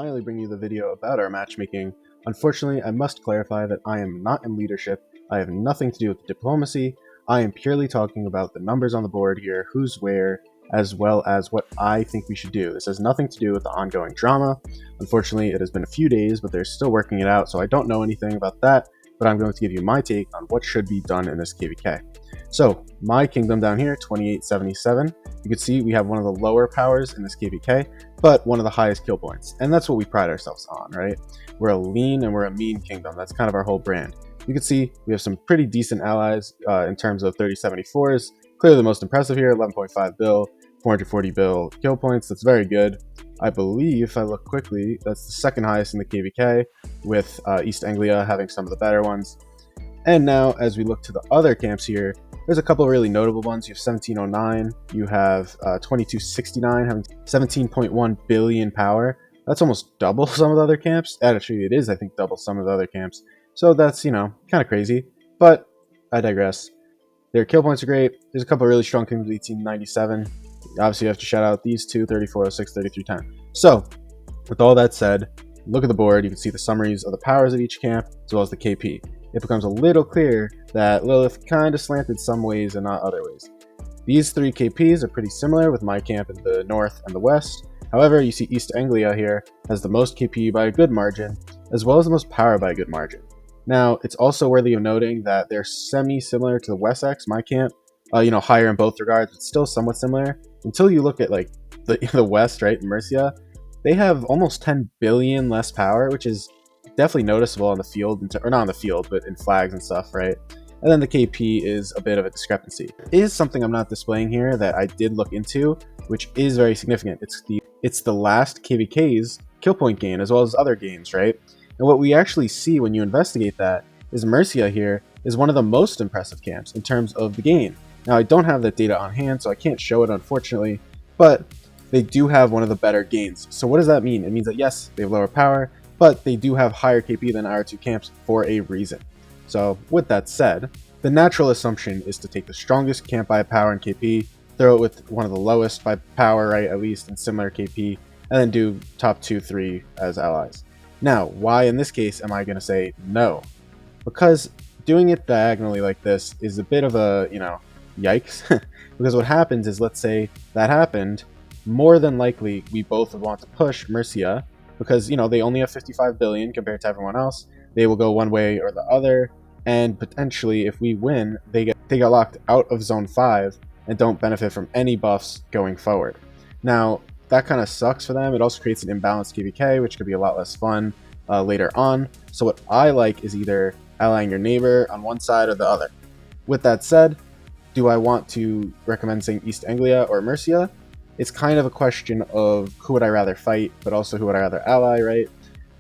Finally bring you the video about our matchmaking. Unfortunately, I must clarify that I am not in leadership. I have nothing to do with diplomacy. I am purely talking about the numbers on the board here, who's where, as well as what I think we should do. This has nothing to do with the ongoing drama. Unfortunately, it has been a few days, but they're still working it out, so I don't know anything about that, but I'm going to give you my take on what should be done in this KVK. So, my kingdom down here, 2877. You can see we have one of the lower powers in this KVK, but one of the highest kill points. And that's what we pride ourselves on, right? We're a lean and we're a mean kingdom. That's kind of our whole brand. You can see we have some pretty decent allies in terms of 3074s. Clearly the most impressive here, 11.5 bill, 440 bill kill points. That's very good. I believe, if I look quickly, that's the second highest in the KVK, with East Anglia having some of the better ones. And now, as we look to the other camps here, there's a couple of really notable ones. You have 1709, you have 2269 having 17.1 billion power. That's almost double some of the other camps. Actually, it is, I think, double some of the other camps. So that's, kind of crazy, but I digress. Their kill points are great. There's a couple of really strong kingdoms, 1897. Obviously, you have to shout out these two, 3406, 3310. So, with all that said, look at the board. You can see the summaries of the powers of each camp, as well as the KP. It becomes a little clear that Lilith kind of slanted some ways and not other ways. These three KPs are pretty similar, with my camp in the north and the west. However, you see East Anglia here has the most KP by a good margin, as well as the most power by a good margin. Now, it's also worthy of noting that they're semi-similar to the Wessex, my camp, higher in both regards, but still somewhat similar. Until you look at like the West, right, Mercia, they have almost 10 billion less power, which is definitely noticeable on the field, or not on the field, but in flags and stuff, right? And then the KP is a bit of a discrepancy. It is something I'm not displaying here that I did look into, which is very significant. It's the last KVK's kill point gain, as well as other gains, right? And what we actually see when you investigate that is Mercia here is one of the most impressive camps in terms of the gain. Now, I don't have that data on hand, so I can't show it, unfortunately, but they do have one of the better gains. So what does that mean? It means that, yes, they have lower power, but they do have higher KP than our two camps for a reason. So with that said, the natural assumption is to take the strongest camp by power and KP, throw it with one of the lowest by power, right, at least, and similar KP, and then do top 2, 3 as allies. Now, why in this case am I going to say no? Because doing it diagonally like this is a bit of a, yikes. Because what happens is, let's say that happened, more than likely we both would want to push Mercia, because, they only have 55 billion compared to everyone else. They will go one way or the other, and potentially if we win, they get locked out of Zone 5 and don't benefit from any buffs going forward. Now, that kind of sucks for them. It also creates an imbalanced KVK, which could be a lot less fun later on. So what I like is either allying your neighbor on one side or the other. With that said, do I want to recommend saying East Anglia or Mercia? It's kind of a question of who would I rather fight, but also who would I rather ally, right?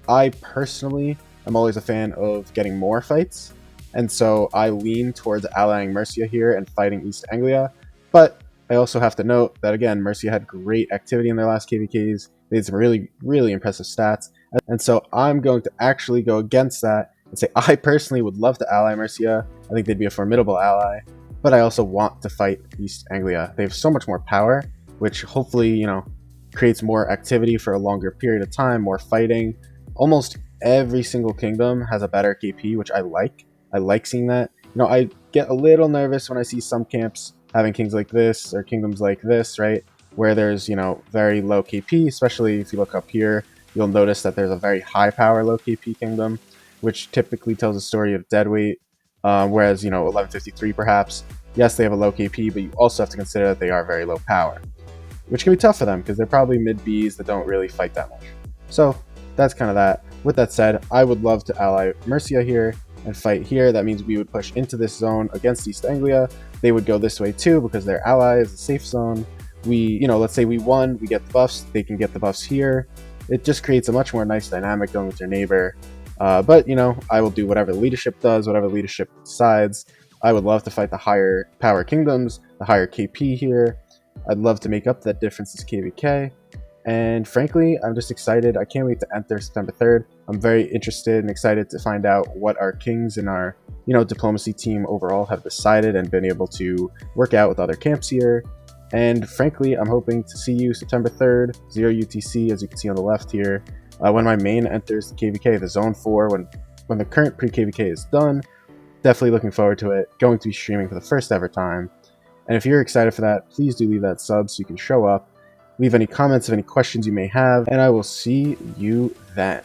I personally am always a fan of getting more fights, and so I lean towards allying Mercia here and fighting East Anglia, but I also have to note that, again, Mercia had great activity in their last KVKs. They had some really, really impressive stats. And so I'm going to actually go against that and say I personally would love to ally Mercia. I think they'd be a formidable ally. But I also want to fight East Anglia. They have so much more power, which hopefully, creates more activity for a longer period of time, more fighting. Almost every single kingdom has a better KP, which I like. I like seeing that. I get a little nervous when I see some camps having kings like this or kingdoms like this, right, where there's very low KP. Especially if you look up here, you'll notice that there's a very high power low KP kingdom, which typically tells a story of deadweight, whereas 1153 perhaps, yes, they have a low KP, but you also have to consider that they are very low power, which can be tough for them because they're probably mid Bs that don't really fight that much. So that's kind of that. With that said, I would love to ally Mercia here and fight here. That means we would push into this zone against East Anglia. They would go this way too because their ally is a safe zone. We, let's say we won, we get the buffs, they can get the buffs here. It just creates a much more nice dynamic going with your neighbor. But, I will do whatever the leadership does, whatever the leadership decides. I would love to fight the higher power kingdoms, the higher KP here. I'd love to make up that difference as KVK. And frankly, I'm just excited. I can't wait to enter September 3rd. I'm very interested and excited to find out what our kings and our, diplomacy team overall have decided and been able to work out with other camps here. And frankly, I'm hoping to see you September 3rd, 0 UTC, as you can see on the left here. when my main enters the KVK, the Zone 4, when the current pre-KVK is done. Definitely looking forward to it. Going to be streaming for the first ever time. And if you're excited for that, please do leave that sub so you can show up. Leave any comments of any questions you may have, and I will see you then.